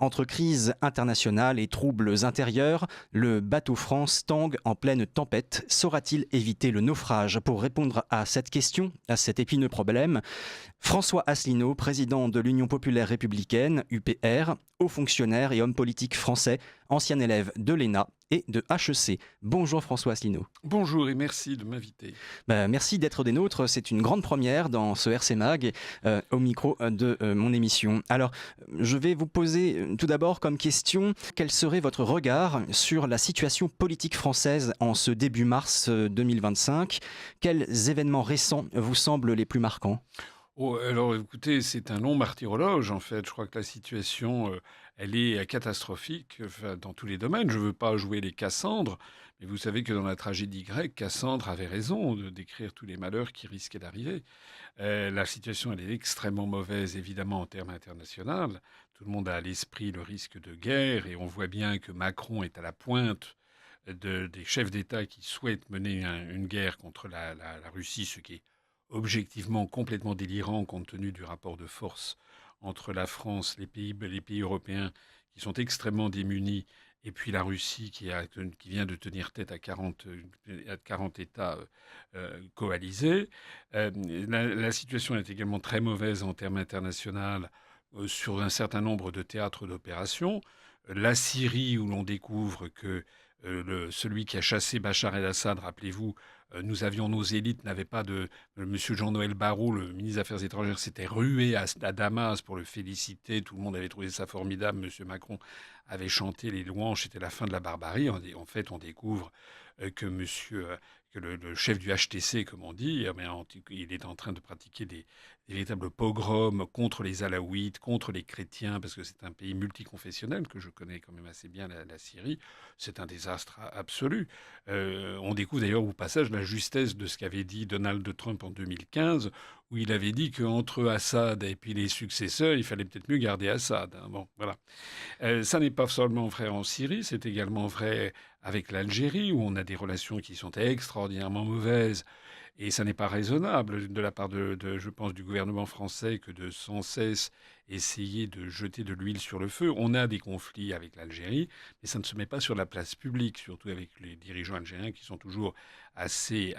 Entre crise internationale et troubles intérieurs, le bateau France tangue en pleine tempête. Saura-t-il éviter le naufrage? Pour répondre à cette question, à cet épineux problème, François Asselineau, président de l'Union populaire républicaine, UPR, haut fonctionnaire et homme politique français, ancien élève de l'ENA et de HEC. Bonjour François Asselineau. Bonjour et merci de m'inviter. Merci d'être des nôtres, c'est une grande première dans ce RC Mag, au micro de mon émission. Alors, je vais vous poser tout d'abord comme question, quel serait votre regard sur la situation politique française en ce début mars 2025? Quels événements récents vous semblent les plus marquants? Oh, alors écoutez, c'est un long martyrologe en fait. Je crois que la situation, elle est catastrophique dans tous les domaines. Je ne veux pas jouer les Cassandres, mais vous savez que dans la tragédie grecque, Cassandre avait raison de décrire tous les malheurs qui risquaient d'arriver. La situation, elle est extrêmement mauvaise, évidemment, en termes internationaux. Tout le monde a à l'esprit le risque de guerre et on voit bien que Macron est à la pointe des chefs d'État qui souhaitent mener une guerre contre la Russie, ce qui est objectivement complètement délirant compte tenu du rapport de force entre la France, les pays européens qui sont extrêmement démunis, et puis la Russie qui vient de tenir tête à 40 États coalisés. La situation est également très mauvaise en termes internationaux sur un certain nombre de théâtres d'opération. La Syrie, où l'on découvre que celui qui a chassé Bachar el-Assad, rappelez-vous, nous avions nos élites, n'avaient pas de... Monsieur Jean-Noël Barrot, le ministre des Affaires étrangères, s'était rué à Damas pour le féliciter. Tout le monde avait trouvé ça formidable. Monsieur Macron avait chanté les louanges. C'était la fin de la barbarie. En fait, on découvre que le chef du HTC, comme on dit, il est en train de pratiquer des véritables pogroms contre les Alaouites, contre les chrétiens, parce que c'est un pays multiconfessionnel que je connais quand même assez bien, la Syrie. C'est un désastre absolu. On découvre d'ailleurs au passage la justesse de ce qu'avait dit Donald Trump en 2015, où il avait dit qu'entre Assad et puis les successeurs, il fallait peut-être mieux garder Assad. Hein. Bon, voilà. Ça n'est pas seulement vrai en Syrie, c'est également vrai avec l'Algérie, où on a des relations qui sont extraordinairement mauvaises. Et ça n'est pas raisonnable de la part je pense, du gouvernement français que de sans cesse essayer de jeter de l'huile sur le feu. On a des conflits avec l'Algérie, mais ça ne se met pas sur la place publique, surtout avec les dirigeants algériens qui sont toujours assez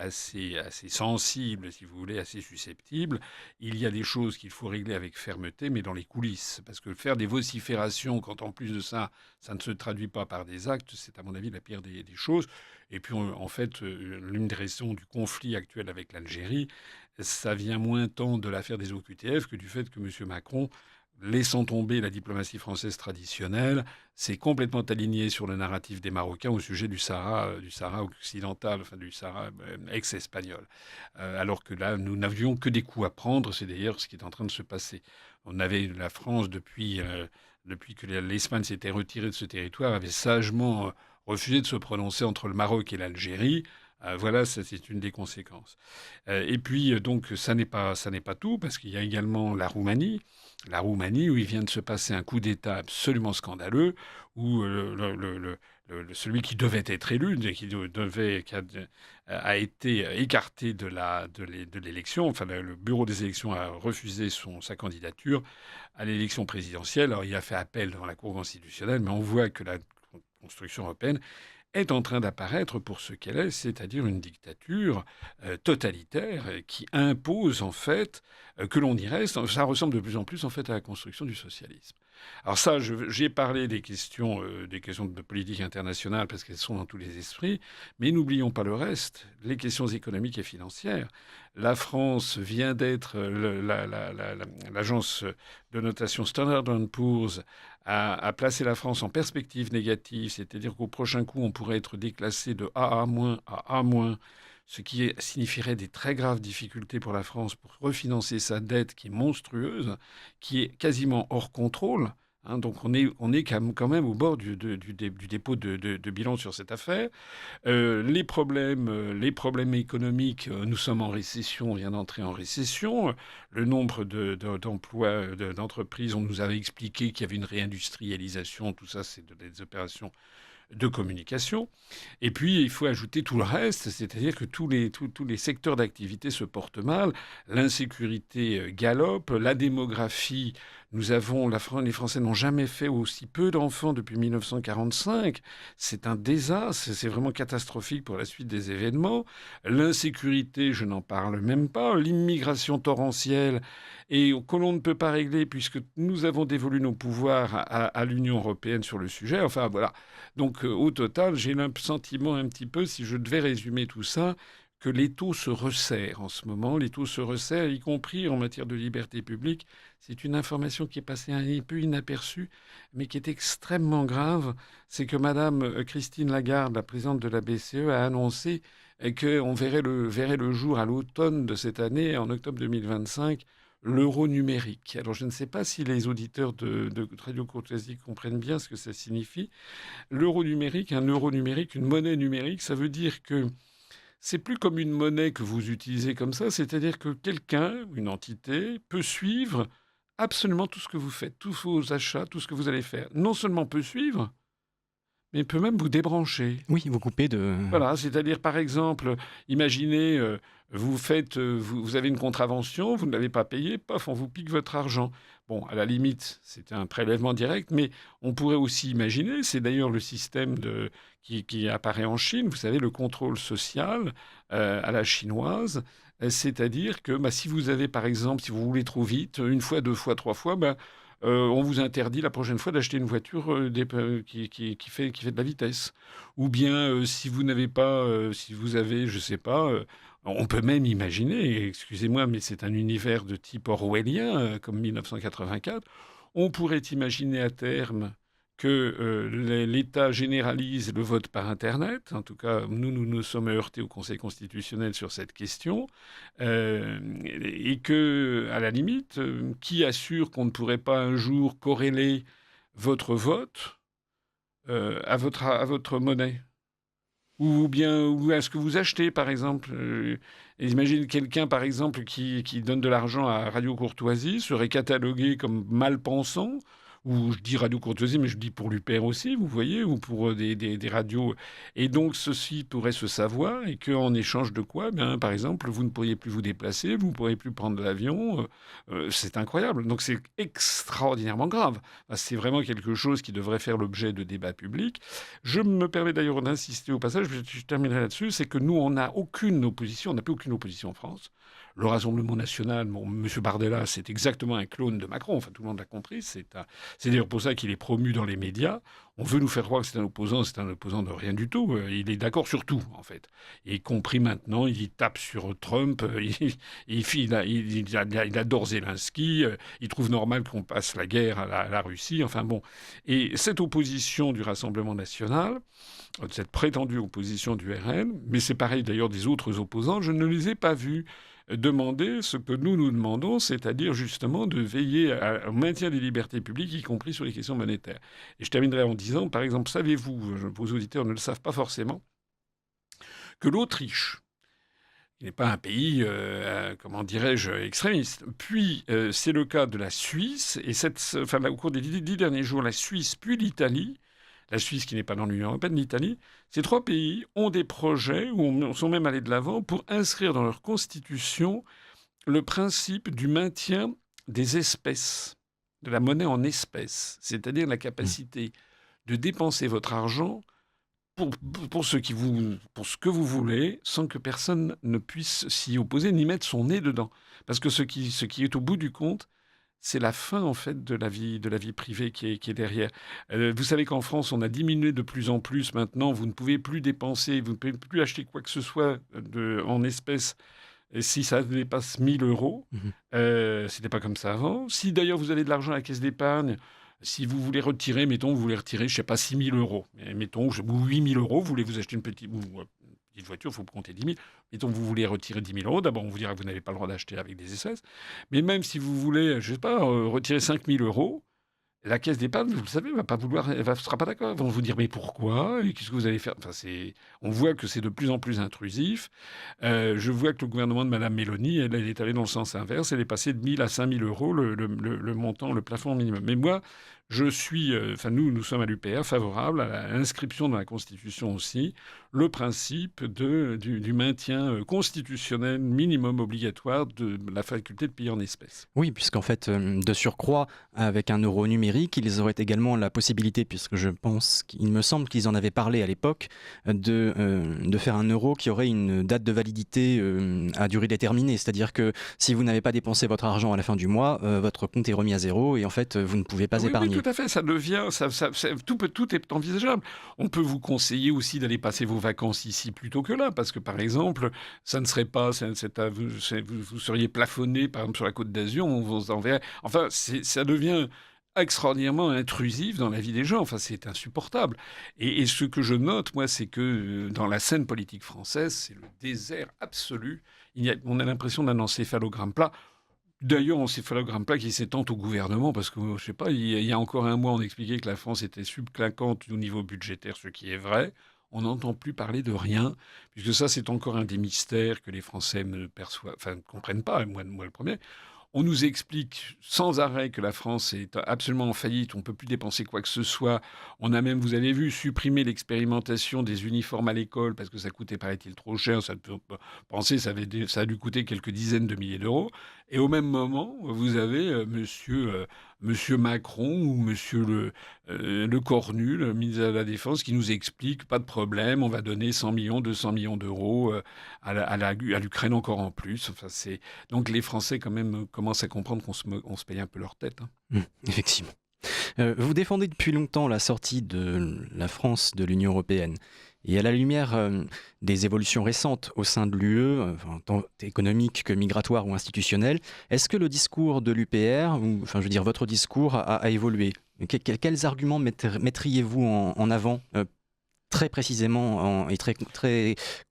sensibles, si vous voulez, assez susceptibles. Il y a des choses qu'il faut régler avec fermeté, mais dans les coulisses. Parce que faire des vociférations, quand en plus de ça, ça ne se traduit pas par des actes, c'est à mon avis la pire des choses. Et puis, en fait, l'une des raisons du conflit actuel avec l'Algérie, ça vient moins tant de l'affaire des OQTF que du fait que M. Macron, laissant tomber la diplomatie française traditionnelle, s'est complètement aligné sur le narratif des Marocains au sujet du Sahara occidental, enfin du Sahara ex-espagnol. Alors que là, nous n'avions que des coups à prendre. C'est d'ailleurs ce qui est en train de se passer. On avait la France, depuis que l'Espagne s'était retirée de ce territoire, avait sagement refusé de se prononcer entre le Maroc et l'Algérie. Voilà, ça, c'est une des conséquences. Et puis, donc, ça n'est pas tout, parce qu'il y a également la Roumanie. La Roumanie, où il vient de se passer un coup d'État absolument scandaleux, où celui qui devait être élu, a été écarté de l'élection. Enfin, le bureau des élections a refusé sa candidature à l'élection présidentielle. Alors, il a fait appel devant la Cour constitutionnelle, mais on voit que la construction européenne est en train d'apparaître pour ce qu'elle est, c'est-à-dire une dictature totalitaire qui impose en fait que l'on y reste. Ça ressemble de plus en plus en fait à la construction du socialisme. Alors ça, j'ai parlé des questions de politique internationale parce qu'elles sont dans tous les esprits, mais n'oublions pas le reste, les questions économiques et financières. La France vient d'être l'agence de notation Standard & Poor's a placé la France en perspective négative, c'est-à-dire qu'au prochain coup, on pourrait être déclassé de AA- à A-, ce qui signifierait des très graves difficultés pour la France pour refinancer sa dette qui est monstrueuse, qui est quasiment hors contrôle. Hein. Donc on est quand même au bord du dépôt de bilan sur cette affaire. Les problèmes économiques, nous sommes en récession, on vient d'entrer en récession. Le nombre d'emplois, d'entreprises, on nous avait expliqué qu'il y avait une réindustrialisation, tout ça c'est des opérations de communication. Et puis, il faut ajouter tout le reste, c'est-à-dire que tous les secteurs d'activité se portent mal, l'insécurité galope, la démographie Les Français n'ont jamais fait aussi peu d'enfants depuis 1945. C'est un désastre, c'est vraiment catastrophique pour la suite des événements. L'insécurité, je n'en parle même pas. L'immigration torrentielle et que l'on ne peut pas régler puisque nous avons dévolu nos pouvoirs à l'Union européenne sur le sujet. Enfin voilà. Donc au total, j'ai le sentiment un petit peu, si je devais résumer tout ça, que l'étau se resserre en ce moment. L'étau se resserre, y compris en matière de liberté publique. C'est une information qui est passée un peu inaperçue, mais qui est extrêmement grave. C'est que Madame Christine Lagarde, la présidente de la BCE, a annoncé qu'on verrait le jour à l'automne de cette année, en octobre 2025, l'euro numérique. Alors je ne sais pas si les auditeurs de Radio Courtoisie comprennent bien ce que ça signifie. L'euro numérique, un euro numérique, une monnaie numérique, ça veut dire que c'est plus comme une monnaie que vous utilisez comme ça, c'est-à-dire que quelqu'un, une entité, peut suivre absolument tout ce que vous faites, tous vos achats, tout ce que vous allez faire. Non seulement peut suivre, mais peut même vous débrancher. Oui, vous coupez de... Voilà, c'est-à-dire par exemple, imaginez, vous avez une contravention, vous ne l'avez pas payé, paf, on vous pique votre argent. Bon, à la limite, c'est un prélèvement direct, mais on pourrait aussi imaginer, c'est d'ailleurs le système qui apparaît en Chine, vous savez, le contrôle social à la chinoise, c'est-à-dire que si vous avez, par exemple, si vous voulez trop vite, une fois, deux fois, trois fois, on vous interdit la prochaine fois d'acheter une voiture qui fait de la vitesse. Ou bien, si vous n'avez pas, si vous avez, je sais pas, on peut même imaginer, excusez-moi, mais c'est un univers de type orwellien, comme 1984, on pourrait imaginer à terme que l'État généralise le vote par Internet. En tout cas, nous sommes heurtés au Conseil constitutionnel sur cette question. Et que, à la limite, qui assure qu'on ne pourrait pas un jour corréler votre vote à votre monnaie? Ou bien où est-ce que vous achetez, par exemple imagine quelqu'un, par exemple, qui donne de l'argent à Radio Courtoisie, serait catalogué comme malpensant, ou je dis Radio Courtoisie, mais je dis pour l'UPR aussi, vous voyez, ou pour des radios. Et donc, ceci pourrait se savoir, et qu'en échange de quoi, par exemple, vous ne pourriez plus vous déplacer, vous ne pourriez plus prendre l'avion. C'est incroyable. Donc, c'est extraordinairement grave. C'est vraiment quelque chose qui devrait faire l'objet de débats publics. Je me permets d'ailleurs d'insister au passage, je terminerai là-dessus, c'est que nous, on n'a aucune opposition, on n'a plus aucune opposition en France. Le Rassemblement national, M. Bardella, c'est exactement un clone de Macron, enfin tout le monde l'a compris, c'est d'ailleurs pour ça qu'il est promu dans les médias. On veut nous faire croire que c'est un opposant de rien du tout. Il est d'accord sur tout, en fait. Y compris maintenant, il tape sur Trump, il adore Zelensky, il trouve normal qu'on passe la guerre à la Russie, enfin bon. Et cette opposition du Rassemblement national, cette prétendue opposition du RN, mais c'est pareil d'ailleurs des autres opposants, je ne les ai pas vus demander ce que nous demandons, c'est-à-dire justement de veiller au maintien des libertés publiques, y compris sur les questions monétaires. Et je terminerai en disant, par exemple, savez-vous, vos auditeurs ne le savent pas forcément, que l'Autriche, qui n'est pas un pays, comment dirais-je, extrémiste, puis c'est le cas de la Suisse, et au cours des 10 derniers jours, la Suisse puis l'Italie, la Suisse qui n'est pas dans l'Union européenne, l'Italie, ces trois pays ont des projets où sont même allés de l'avant pour inscrire dans leur constitution le principe du maintien des espèces, de la monnaie en espèces, c'est-à-dire la capacité de dépenser votre argent pour ce que vous voulez, sans que personne ne puisse s'y opposer ni mettre son nez dedans. Parce que ce qui est au bout du compte, c'est la fin, en fait, de la vie privée qui est derrière. Vous savez qu'en France, on a diminué de plus en plus maintenant. Vous ne pouvez plus dépenser, vous ne pouvez plus acheter quoi que ce soit en espèces si ça dépasse 1 000 euros. C'était pas comme ça avant. Si d'ailleurs vous avez de l'argent à la caisse d'épargne, si vous voulez retirer, mettons, vous voulez retirer, je sais pas, 6 000 euros, mettons, ou 8 000 euros, vous voulez vous acheter une petite voiture, il faut compter 10 000. Mettons, vous voulez retirer 10 000 euros, d'abord, on vous dira que vous n'avez pas le droit d'acheter avec des espèces. Mais même si vous voulez, je sais pas, retirer 5 000 euros, la caisse d'épargne, vous le savez, va pas vouloir, elle ne sera pas d'accord. Ils vont vous dire, mais pourquoi? Et qu'est-ce que vous allez faire? Enfin, on voit que c'est de plus en plus intrusif. Je vois que le gouvernement de Mme Mélanie, elle est allée dans le sens inverse. Elle est passée de 1 000 à 5 000 euros le montant, le plafond minimum. Mais moi, nous sommes à l'UPR favorables à l'inscription dans la Constitution aussi, le principe du maintien constitutionnel minimum obligatoire de la faculté de payer en espèces. Oui, puisqu'en fait, de surcroît, avec un euro numérique, ils auraient également la possibilité, puisque je pense qu'il me semble qu'ils en avaient parlé à l'époque, de faire un euro qui aurait une date de validité à durée déterminée. C'est-à-dire que si vous n'avez pas dépensé votre argent à la fin du mois, votre compte est remis à zéro et en fait, vous ne pouvez pas Oui, épargner. tout à fait, tout est envisageable. On peut vous conseiller aussi d'aller passer vos vacances ici plutôt que là, parce que par exemple, ça ne serait pas, vous seriez plafonné, par exemple sur la Côte d'Azur, on vous enverrait. Enfin, ça devient extraordinairement intrusif dans la vie des gens. Enfin, c'est insupportable. Et ce que je note, moi, c'est que dans la scène politique française, c'est le désert absolu. On a l'impression d'un encéphalogramme plat. D'ailleurs, encéphalogramme plat qui s'étend au gouvernement, parce que, je sais pas, il y a encore un mois, on expliquait que la France était subclinquante au niveau budgétaire, ce qui est vrai. On n'entend plus parler de rien, puisque ça, c'est encore un des mystères que les Français ne comprennent pas, et moi le premier. On nous explique sans arrêt que la France est absolument en faillite, on ne peut plus dépenser quoi que ce soit. On a même, vous avez vu, supprimé l'expérimentation des uniformes à l'école parce que ça coûtait, paraît-il, trop cher. Ça peut penser, ça a dû coûter quelques dizaines de milliers d'euros. Et au même moment, vous avez monsieur Macron ou monsieur le Cornu, le ministre de la Défense, qui nous explique, pas de problème, on va donner 100 millions, 200 millions d'euros à l'Ukraine encore en plus. Enfin, donc les Français, quand même, commencent à comprendre qu'on se paye un peu leur tête. Hein. Effectivement. Vous défendez depuis longtemps la sortie de la France de l'Union européenne. Et à la lumière des évolutions récentes au sein de l'UE, tant économiques que migratoires ou institutionnelles, est-ce que le discours de l'UPR, ou enfin je veux dire votre discours, a évolué ? Quels arguments mettriez-vous en avant très précisément et très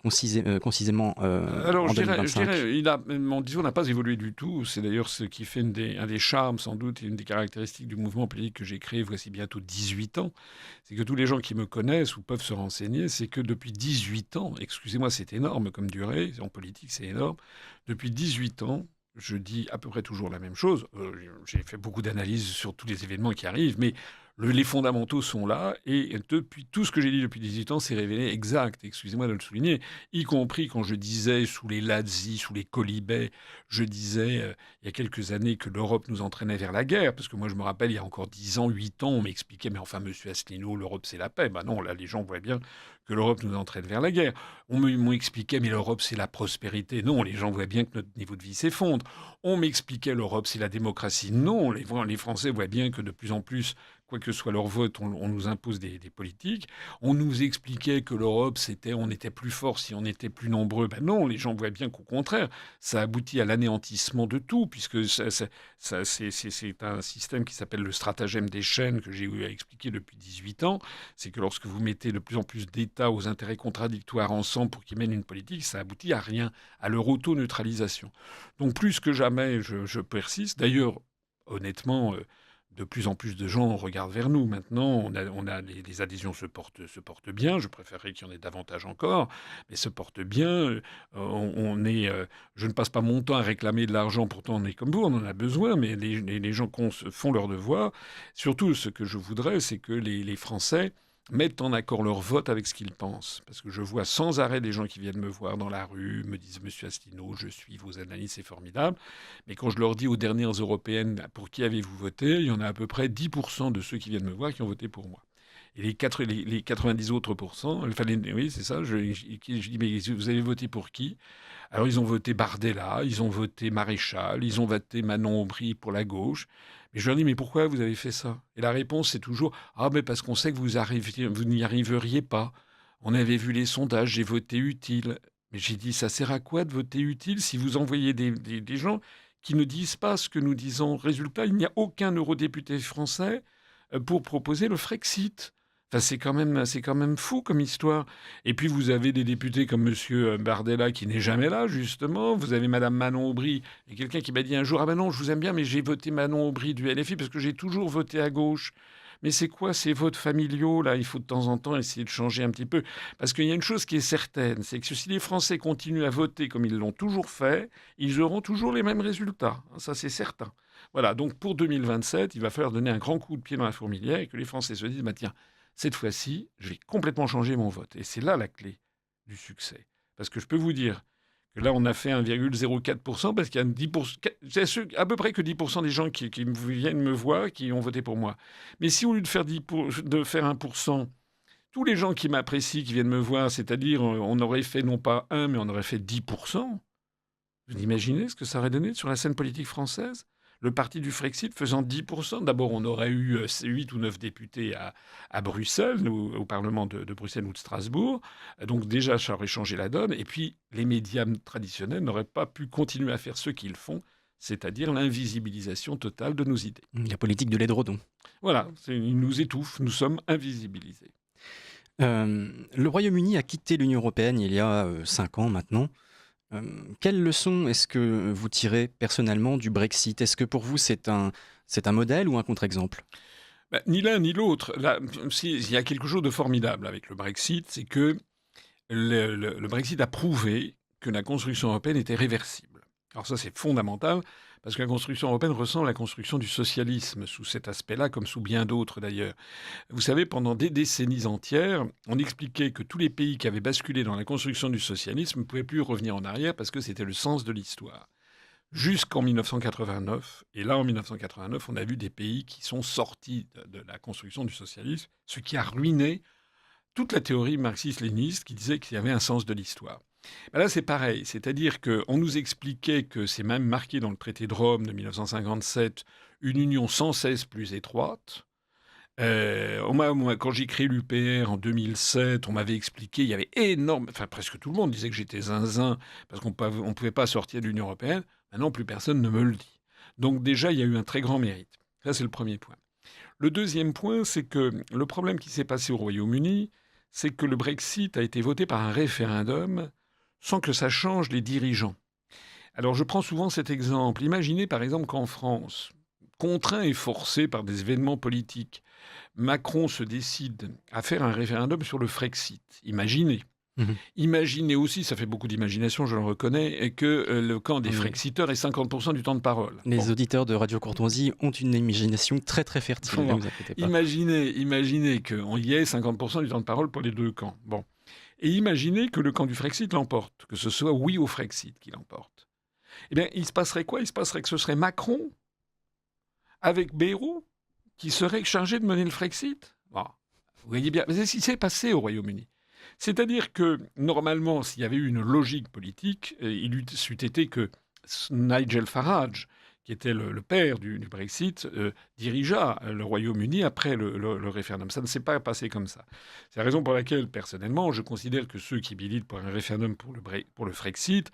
concisément Alors, en je dirais, 2025 mon discours n'a pas évolué du tout. C'est d'ailleurs ce qui fait un des charmes, sans doute, et une des caractéristiques du mouvement politique que j'ai créé voici bientôt 18 ans. C'est que tous les gens qui me connaissent ou peuvent se renseigner, c'est que depuis 18 ans, excusez-moi, c'est énorme comme durée, en politique, c'est énorme. Depuis 18 ans, je dis à peu près toujours la même chose. J'ai fait beaucoup d'analyses sur tous les événements qui arrivent, mais les fondamentaux sont là, et depuis tout ce que j'ai dit depuis 18 ans s'est révélé exact, excusez-moi de le souligner, y compris quand je disais sous les lazzi, sous les colibets, je disais il y a quelques années que l'Europe nous entraînait vers la guerre, parce que moi je me rappelle, il y a encore 10 ans, 8 ans, on m'expliquait, mais enfin monsieur Asselineau, l'Europe c'est la paix. Ben non, là les gens voient bien que l'Europe nous entraîne vers la guerre. On m'expliquait, mais l'Europe c'est la prospérité. Non, les gens voient bien que notre niveau de vie s'effondre. On m'expliquait, l'Europe c'est la démocratie. Non, les Français voient bien que de plus en plus, quoi que soit leur vote, on nous impose des politiques. On nous expliquait que l'Europe, on était plus fort si on était plus nombreux. Ben non, les gens voient bien qu'au contraire, ça aboutit à l'anéantissement de tout, puisque c'est un système qui s'appelle le stratagème des chaînes que j'ai eu à expliquer depuis 18 ans. C'est que lorsque vous mettez de plus en plus d'États aux intérêts contradictoires ensemble pour qu'ils mènent une politique, ça aboutit à rien, à leur auto-neutralisation. Donc plus que jamais, je persiste. D'ailleurs, honnêtement, de plus en plus de gens regardent vers nous. Maintenant, les adhésions se portent bien. Je préférerais qu'il y en ait davantage encore, mais se portent bien. Je ne passe pas mon temps à réclamer de l'argent. Pourtant, on est comme vous, on en a besoin, mais les gens font leur devoir. Surtout, ce que je voudrais, c'est que les Français mettent en accord leur vote avec ce qu'ils pensent. Parce que je vois sans arrêt des gens qui viennent me voir dans la rue, me disent « Monsieur Asselineau, je suis vos analyses, c'est formidable ». Mais quand je leur dis aux dernières européennes « Pour qui avez-vous voté ?», il y en a à peu près 10% de ceux qui viennent me voir qui ont voté pour moi. Et les 90 autres pourcents, oui, c'est ça, je dis « Mais vous avez voté pour qui ?» Alors ils ont voté Bardella, ils ont voté Maréchal, ils ont voté Manon Aubry pour la gauche. Mais je leur dis, mais pourquoi vous avez fait ça? Et la réponse, c'est toujours, ah, mais parce qu'on sait que vous n'y arriveriez pas. On avait vu les sondages, j'ai voté utile. Mais j'ai dit, ça sert à quoi de voter utile si vous envoyez des gens qui ne disent pas ce que nous disons? Résultat, il n'y a aucun eurodéputé français pour proposer le Frexit. Enfin, c'est quand même fou comme histoire. Et puis vous avez des députés comme Monsieur Bardella qui n'est jamais là, justement. Vous avez Madame Manon Aubry. Et quelqu'un qui m'a dit un jour, ah ben non, je vous aime bien, mais j'ai voté Manon Aubry du LFI parce que j'ai toujours voté à gauche. Mais c'est quoi ces votes familiaux, là? Il faut de temps en temps essayer de changer un petit peu. Parce qu'il y a une chose qui est certaine, c'est que si les Français continuent à voter comme ils l'ont toujours fait, ils auront toujours les mêmes résultats. Ça, c'est certain. Voilà, donc pour 2027, il va falloir donner un grand coup de pied dans la fourmilière et que les Français se disent, bah tiens, cette fois-ci, je vais complètement changer mon vote. Et c'est là la clé du succès. Parce que je peux vous dire que là, on a fait 1,04% parce qu'il y a 10%, à peu près que 10% des gens qui viennent me voir qui ont voté pour moi. Mais si au lieu de faire, de faire 1%, tous les gens qui m'apprécient, qui viennent me voir, c'est-à-dire on aurait fait non pas 1, mais on aurait fait 10%, vous imaginez ce que ça aurait donné sur la scène politique française? Le parti du Frexit faisant 10%. D'abord, on aurait eu 8 ou 9 députés à Bruxelles, au Parlement de Bruxelles ou de Strasbourg. Donc déjà, ça aurait changé la donne. Et puis, les médias traditionnels n'auraient pas pu continuer à faire ce qu'ils font, c'est-à-dire l'invisibilisation totale de nos idées. La politique de l'édredon. Voilà, ils nous étouffent, nous sommes invisibilisés. Le Royaume-Uni a quitté l'Union européenne il y a 5 ans maintenant. Quelles leçons est-ce que vous tirez personnellement du Brexit? Est-ce que pour vous c'est un modèle ou un contre-exemple? Ni l'un ni l'autre. Là, il y a quelque chose de formidable avec le Brexit, c'est que le Brexit a prouvé que la construction européenne était réversible. Alors ça, c'est fondamental, parce que la construction européenne ressemble à la construction du socialisme, sous cet aspect-là, comme sous bien d'autres d'ailleurs. Vous savez, pendant des décennies entières, on expliquait que tous les pays qui avaient basculé dans la construction du socialisme ne pouvaient plus revenir en arrière parce que c'était le sens de l'histoire. Jusqu'en 1989, et là en 1989, on a vu des pays qui sont sortis de la construction du socialisme, ce qui a ruiné toute la théorie marxiste-léniniste qui disait qu'il y avait un sens de l'histoire. Là, c'est pareil, c'est-à-dire qu'on nous expliquait que c'est même marqué dans le traité de Rome de 1957, une union sans cesse plus étroite. Quand j'ai créé l'UPR en 2007, on m'avait expliqué, il y avait presque tout le monde disait que j'étais zinzin parce qu'on ne pouvait pas sortir de l'Union européenne. Maintenant, plus personne ne me le dit. Donc déjà, il y a eu un très grand mérite. Ça, c'est le premier point. Le deuxième point, c'est que le problème qui s'est passé au Royaume-Uni, c'est que le Brexit a été voté par un référendum sans que ça change les dirigeants. Alors je prends souvent cet exemple. Imaginez par exemple qu'en France, contraint et forcé par des événements politiques, Macron se décide à faire un référendum sur le Frexit. Imaginez. Imaginez aussi, ça fait beaucoup d'imagination, je le reconnais, que le camp des Frexiteurs ait 50% du temps de parole. Les auditeurs de Radio Courtoisie ont une imagination très très fertile, ne vous inquiétez pas. Imaginez qu'on y ait 50% du temps de parole pour les deux camps. Bon. Et imaginez que le camp du Frexit l'emporte, que ce soit oui au Frexit qui l'emporte. Eh bien, il se passerait quoi? Il se passerait que ce serait Macron avec Bayrou qui serait chargé de mener le Frexit. Bon. Vous voyez bien, mais c'est ce qui s'est passé au Royaume-Uni. C'est-à-dire que, normalement, s'il y avait eu une logique politique, il eût été que Nigel Farage, qui était le père du Brexit, dirigea le Royaume-Uni après le référendum. Ça ne s'est pas passé comme ça. C'est la raison pour laquelle, personnellement, je considère que ceux qui militent pour un référendum pour le Frexit,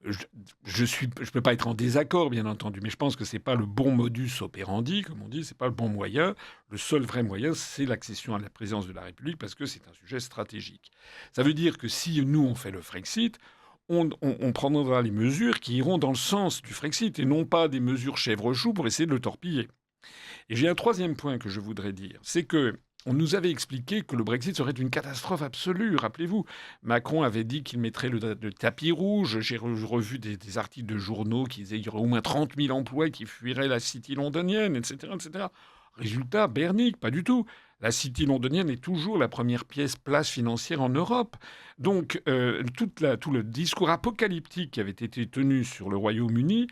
je ne peux pas être en désaccord, bien entendu, mais je pense que ce n'est pas le bon modus operandi, comme on dit, ce n'est pas le bon moyen. Le seul vrai moyen, c'est l'accession à la présidence de la République, parce que c'est un sujet stratégique. Ça veut dire que si nous, on fait le Frexit, on prendra les mesures qui iront dans le sens du Frexit, et non pas des mesures chèvre-chou pour essayer de le torpiller. Et j'ai un troisième point que je voudrais dire, c'est que on nous avait expliqué que le Brexit serait une catastrophe absolue. Rappelez-vous, Macron avait dit qu'il mettrait le tapis rouge. J'ai revu des articles de journaux qui disaient qu'il y aurait au moins 30 000 emplois qui fuiraient la City londonienne, etc., etc. Résultat, bernique, pas du tout. La City londonienne est toujours la première place financière en Europe. Donc, tout le discours apocalyptique qui avait été tenu sur le Royaume-Uni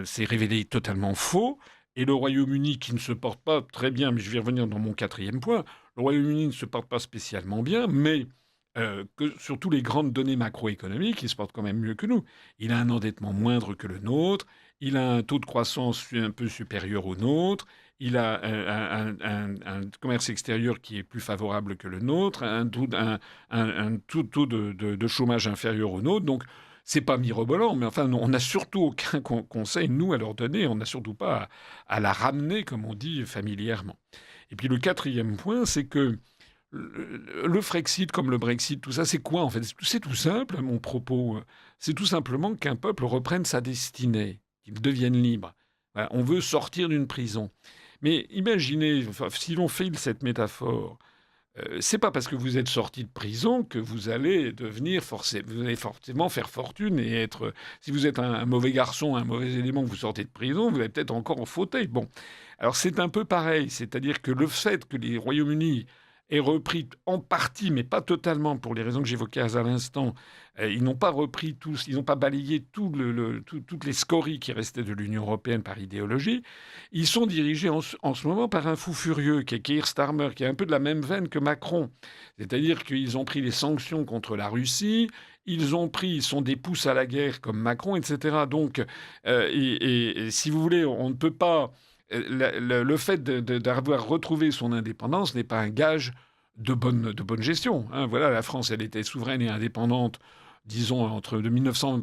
s'est révélé totalement faux. Et le Royaume-Uni, qui ne se porte pas très bien, mais je vais revenir dans mon quatrième point, le Royaume-Uni ne se porte pas spécialement bien, mais que sur toutes les grandes données macroéconomiques, il se porte quand même mieux que nous. Il a un endettement moindre que le nôtre, il a un taux de croissance un peu supérieur au nôtre, il a un commerce extérieur qui est plus favorable que le nôtre, un taux de chômage inférieur au nôtre. Donc, c'est pas mirobolant, mais enfin, on n'a surtout aucun conseil, nous, à leur donner. On n'a surtout pas à la ramener, comme on dit familièrement. Et puis le quatrième point, c'est que le Frexit, comme le Brexit, tout ça, c'est quoi en fait? C'est tout simple, mon propos. C'est tout simplement qu'un peuple reprenne sa destinée, qu'il devienne libre. Voilà, on veut sortir d'une prison. Mais imaginez, si l'on fait cette métaphore, C'est pas parce que vous êtes sorti de prison que vous allez vous allez forcément faire fortune et être. Si vous êtes un mauvais garçon, un mauvais élément, que vous sortez de prison, vous allez peut-être encore en fauteuil. Bon, alors c'est un peu pareil, c'est-à-dire que le fait que les Royaumes-Unis aient repris en partie, mais pas totalement, pour les raisons que j'évoquais à l'instant, ils n'ont pas repris tous, ils n'ont pas balayé toutes les scories qui restaient de l'Union européenne par idéologie. Ils sont dirigés en ce moment par un fou furieux qui est Keir Starmer, qui est un peu de la même veine que Macron. C'est-à-dire qu'ils ont pris les sanctions contre la Russie, ils sont des pouces à la guerre comme Macron, etc. Donc, et si vous voulez, on ne peut pas. Le fait d'avoir retrouvé son indépendance n'est pas un gage de bonne gestion. Hein. Voilà, la France, elle était souveraine et indépendante, disons,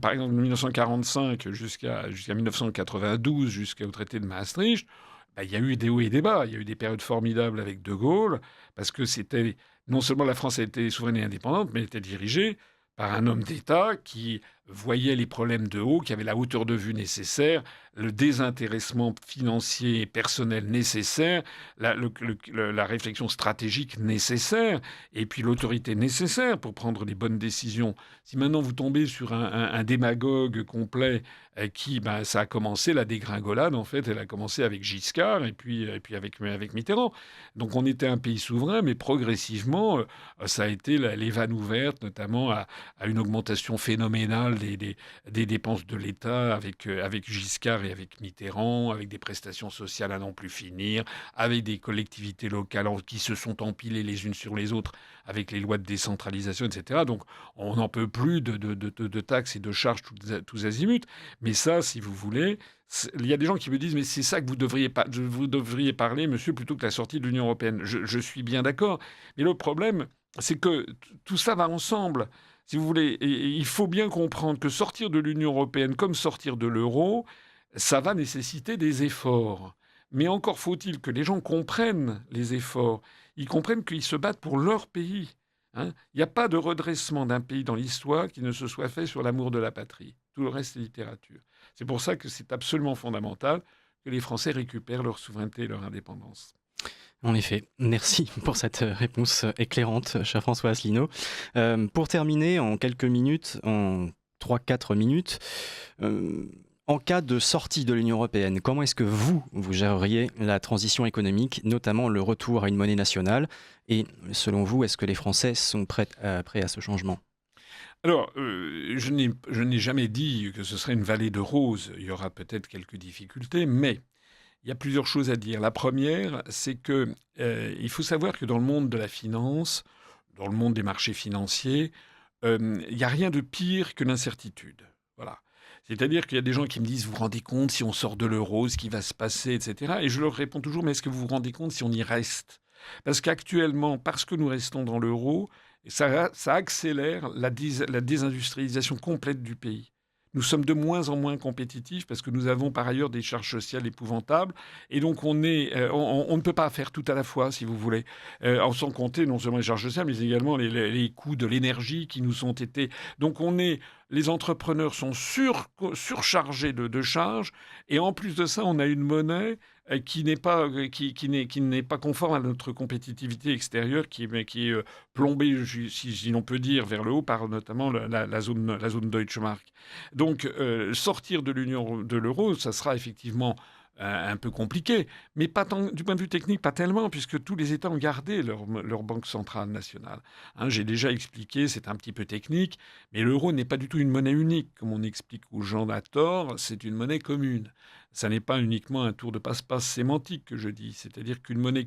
par exemple, de 1945 jusqu'à 1992, jusqu'au traité de Maastricht. Ben, il y a eu des hauts et des bas. Il y a eu des périodes formidables avec De Gaulle, parce que c'était non seulement la France était souveraine et indépendante, mais elle était dirigée par un homme d'État qui voyait les problèmes de haut, qui avait la hauteur de vue nécessaire, le désintéressement financier et personnel nécessaire, la réflexion stratégique nécessaire, et puis l'autorité nécessaire pour prendre les bonnes décisions. Si maintenant vous tombez sur un démagogue complet ça a commencé, la dégringolade, en fait, elle a commencé avec Giscard et puis avec Mitterrand. Donc on était un pays souverain, mais progressivement, ça a été les vannes ouvertes, notamment à une augmentation phénoménale des dépenses de l'État avec Giscard et avec Mitterrand, avec des prestations sociales à n'en plus finir, avec des collectivités locales qui se sont empilées les unes sur les autres avec les lois de décentralisation, etc. Donc on n'en peut plus de taxes et de charges tous azimuts. Mais ça, si vous voulez, il y a des gens qui me disent, mais c'est ça que vous devriez parler, monsieur, plutôt que la sortie de l'Union européenne. Je suis bien d'accord. Mais le problème, c'est que tout ça va ensemble. Si vous voulez, et il faut bien comprendre que sortir de l'Union européenne comme sortir de l'euro, ça va nécessiter des efforts. Mais encore faut-il que les gens comprennent les efforts. Ils comprennent qu'ils se battent pour leur pays. Hein. Il n'y a pas de redressement d'un pays dans l'histoire qui ne se soit fait sur l'amour de la patrie. Tout le reste est littérature. C'est pour ça que c'est absolument fondamental que les Français récupèrent leur souveraineté et leur indépendance. En effet, merci pour cette réponse éclairante, cher François Asselineau. Pour terminer, en quelques minutes, en 3-4 minutes, en cas de sortie de l'Union européenne, comment est-ce que vous géreriez la transition économique, notamment le retour à une monnaie nationale? Et selon vous, est-ce que les Français sont prêts à ce changement? Alors, je n'ai jamais dit que ce serait une vallée de roses. Il y aura peut-être quelques difficultés, mais il y a plusieurs choses à dire. La première, c'est que il faut savoir que dans le monde de la finance, dans le monde des marchés financiers, il n'y a rien de pire que l'incertitude. Voilà. C'est-à-dire qu'il y a des gens qui me disent, vous vous rendez compte si on sort de l'euro, ce qui va se passer, etc. Et je leur réponds toujours, mais est-ce que vous vous rendez compte si on y reste? Parce qu'actuellement, parce que nous restons dans l'euro, ça accélère la désindustrialisation complète du pays. Nous sommes de moins en moins compétitifs parce que nous avons par ailleurs des charges sociales épouvantables. Et donc, on ne peut pas faire tout à la fois, si vous voulez. Sans compter non seulement les charges sociales, mais également les coûts de l'énergie qui nous ont été... Donc, les entrepreneurs sont surchargés de charges. Et en plus de ça, on a une monnaie qui n'est pas conforme à notre compétitivité extérieure, qui est plombée, si l'on peut dire, vers le haut par notamment la zone Deutsche Mark. Donc, sortir de l'euro, ça sera effectivement un peu compliqué, mais pas tant, du point de vue technique, pas tellement, puisque tous les États ont gardé leur banque centrale nationale. Hein, j'ai déjà expliqué, c'est un petit peu technique, mais l'euro n'est pas du tout une monnaie unique, comme on explique aux gens à tort, c'est une monnaie commune. Ça n'est pas uniquement un tour de passe-passe sémantique que je dis, c'est-à-dire qu'une monnaie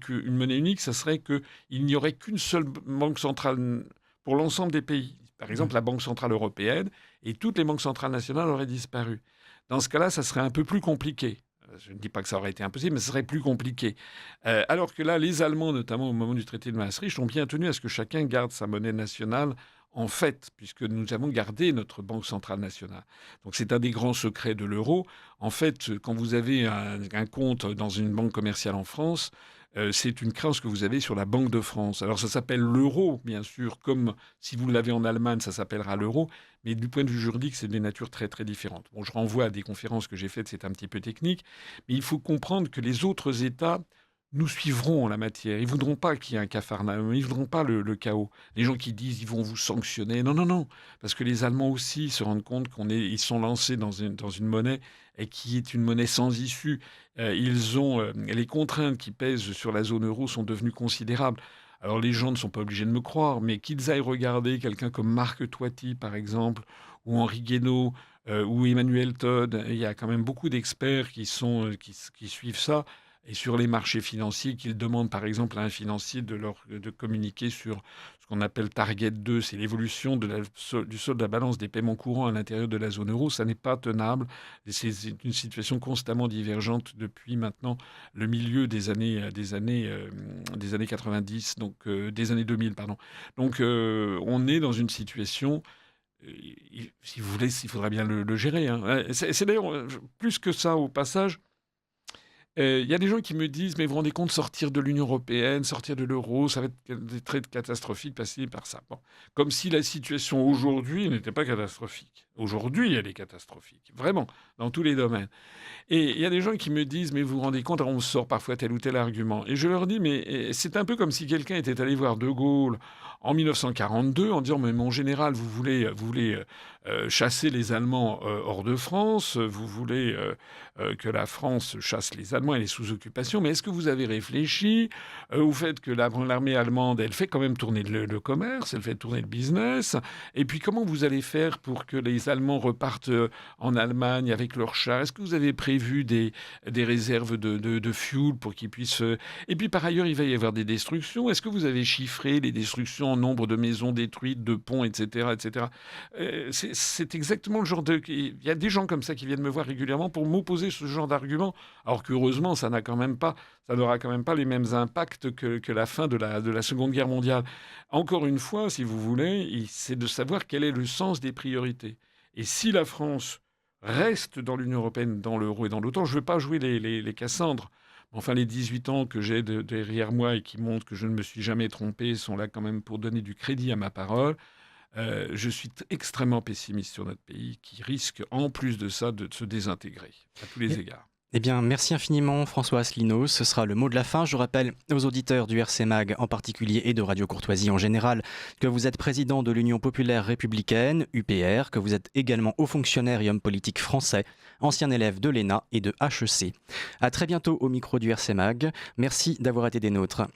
unique, ça serait qu'il n'y aurait qu'une seule banque centrale pour l'ensemble des pays. Par exemple, la Banque centrale européenne, et toutes les banques centrales nationales auraient disparu. Dans ce cas-là, ça serait un peu plus compliqué. Je ne dis pas que ça aurait été impossible, mais ce serait plus compliqué. Alors que là, les Allemands, notamment au moment du traité de Maastricht, ont bien tenu à ce que chacun garde sa monnaie nationale en fait, puisque nous avons gardé notre banque centrale nationale. Donc c'est un des grands secrets de l'euro. En fait, quand vous avez un compte dans une banque commerciale en France, c'est une créance que vous avez sur la Banque de France. Alors ça s'appelle l'euro, bien sûr, comme si vous l'avez en Allemagne, ça s'appellera l'euro, mais du point de vue juridique, c'est des natures très très différentes. Bon, je renvoie à des conférences que j'ai faites, c'est un petit peu technique, mais il faut comprendre que les autres États nous suivront en la matière. Ils ne voudront pas qu'il y ait un capharnaüm, ils ne voudront pas le chaos. Les gens qui disent ils vont vous sanctionner, non, non, non. Parce que les Allemands aussi se rendent compte ils sont lancés dans une monnaie et qui est une monnaie sans issue. Les contraintes qui pèsent sur la zone euro sont devenues considérables. Alors les gens ne sont pas obligés de me croire, mais qu'ils aillent regarder quelqu'un comme Marc Toiti, par exemple, ou Henri Guénaud, ou Emmanuel Todd, il y a quand même beaucoup d'experts qui suivent ça. Et sur les marchés financiers, qu'ils demandent par exemple à un financier de communiquer sur ce qu'on appelle Target 2, c'est l'évolution du solde de la balance des paiements courants à l'intérieur de la zone euro. Ça n'est pas tenable. C'est une situation constamment divergente depuis maintenant le milieu des années 90, donc des années 2000, pardon. Donc on est dans une situation, si vous voulez, il faudra bien le gérer, hein. C'est d'ailleurs plus que ça au passage. Il y a des gens qui me disent, mais vous vous rendez compte, sortir de l'Union européenne, sortir de l'euro, ça va être très catastrophique, passer par ça. Bon. Comme si la situation aujourd'hui n'était pas catastrophique. Aujourd'hui, elle est catastrophique, vraiment, dans tous les domaines. Et il y a des gens qui me disent, mais vous vous rendez compte, on sort parfois tel ou tel argument. Et je leur dis, mais c'est un peu comme si quelqu'un était allé voir De Gaulle en 1942 en disant, mais mon général, vous voulez chasser les Allemands hors de France, vous voulez que la France chasse les Allemands, elle est sous occupation, mais est-ce que vous avez réfléchi au fait que l'armée allemande, elle fait quand même tourner le commerce, elle fait tourner le business, et puis comment vous allez faire pour que les Allemands repartent en Allemagne avec leurs chars? Est-ce que vous avez prévu des réserves de fuel pour qu'ils puissent... Et puis par ailleurs, il va y avoir des destructions. Est-ce que vous avez chiffré les destructions en nombre de maisons détruites, de ponts, etc. etc. C'est exactement le genre de... Il y a des gens comme ça qui viennent me voir régulièrement pour m'opposer ce genre d'argument, alors qu'heureusement, ça n'aura quand même pas les mêmes impacts que la fin de la Seconde Guerre mondiale. Encore une fois, si vous voulez, c'est de savoir quel est le sens des priorités. Et si la France reste dans l'Union européenne, dans l'euro et dans l'OTAN, je ne veux pas jouer les Cassandres. Enfin, les 18 ans que j'ai derrière moi et qui montrent que je ne me suis jamais trompé sont là quand même pour donner du crédit à ma parole. Je suis extrêmement pessimiste sur notre pays qui risque, en plus de ça, de se désintégrer à tous les égards. Eh bien, merci infiniment François Asselineau. Ce sera le mot de la fin. Je rappelle aux auditeurs du RC Mag en particulier et de Radio Courtoisie en général que vous êtes président de l'Union populaire républicaine, UPR, que vous êtes également haut fonctionnaire et homme politique français, ancien élève de l'ENA et de HEC. À très bientôt au micro du RC Mag. Merci d'avoir été des nôtres.